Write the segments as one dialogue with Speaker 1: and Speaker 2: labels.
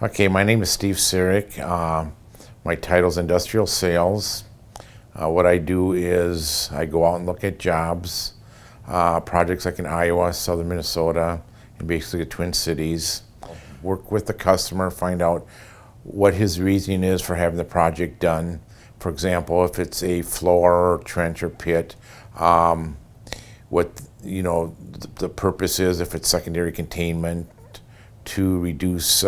Speaker 1: Okay, my name is Steve Sirek. My title is Industrial Sales. What I do is I go out and look at jobs, projects like in Iowa, southern Minnesota, and basically the Twin Cities. Work with the customer, find out what his reasoning is for having the project done. For example, if it's a floor, trench, or pit, what the purpose is, if it's secondary containment to reduce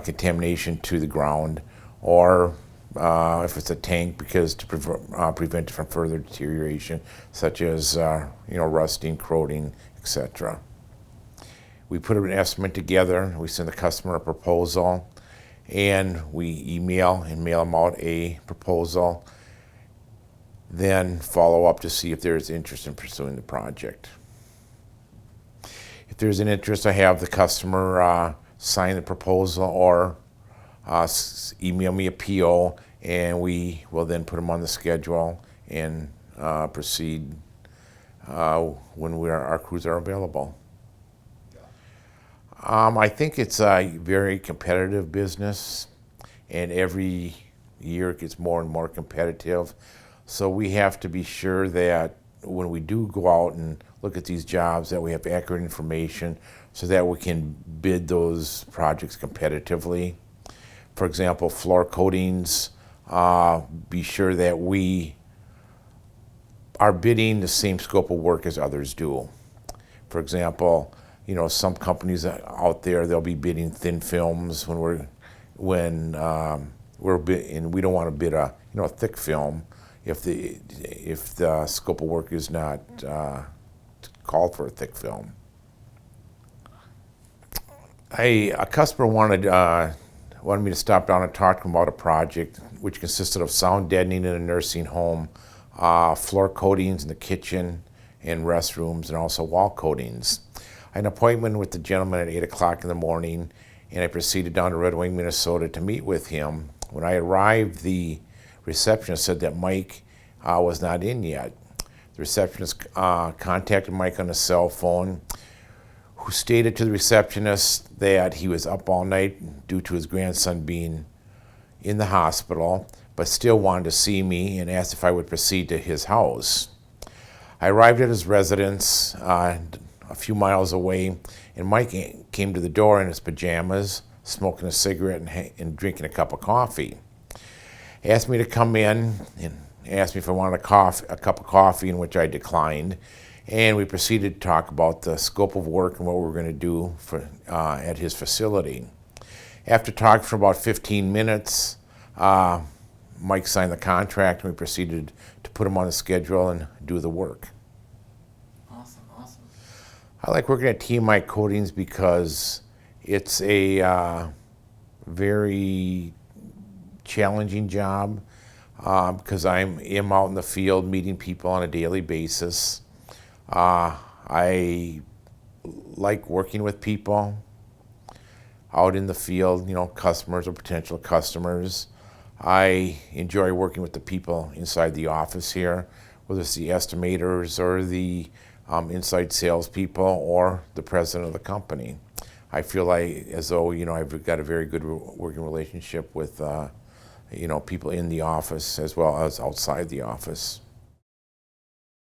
Speaker 1: contamination to the ground, or if it's a tank, because to prevent it from further deterioration, such as rusting, corroding, etc. We put an estimate together. We send the customer a proposal, and we email and mail them out a proposal. Then follow up to see if there's interest in pursuing the project. If there's an interest, I have the customer sign the proposal or email me a PO, and we will then put them on the schedule and proceed when our crews are available. I think it's a very competitive business, and every year it gets more and more competitive. So we have to be sure that when we do go out and look at these jobs, that we have accurate information so that we can bid those projects competitively. For example, floor coatings, be sure that we are bidding the same scope of work as others do. For example, some companies out there, they'll be bidding thin films and we don't want to bid a thick film if the scope of work is not called for a thick film. A customer wanted me to stop down and talk to him about a project which consisted of sound deadening in a nursing home, floor coatings in the kitchen and restrooms, and also wall coatings. I had an appointment with the gentleman at 8 o'clock in the morning, and I proceeded down to Red Wing, Minnesota to meet with him. When I arrived, the receptionist said that Mike was not in yet. The receptionist contacted Mike on his cell phone, who stated to the receptionist that he was up all night due to his grandson being in the hospital, but still wanted to see me and asked if I would proceed to his house. I arrived at his residence a few miles away, and Mike came to the door in his pajamas, smoking a cigarette and drinking a cup of coffee. He asked me to come in and asked me if I wanted a cup of coffee, in which I declined. And we proceeded to talk about the scope of work and what we were going to do at his facility. After talking for about 15 minutes, Mike signed the contract, and we proceeded to put him on the schedule and do the work.
Speaker 2: Awesome.
Speaker 1: I like working at TMI Coatings because it's a very challenging job because I am out in the field meeting people on a daily basis. I like working with people out in the field, customers or potential customers. I enjoy working with the people inside the office here, whether it's the estimators or the inside salespeople or the president of the company. I feel as though I've got a very good working relationship with people in the office as well as outside the office.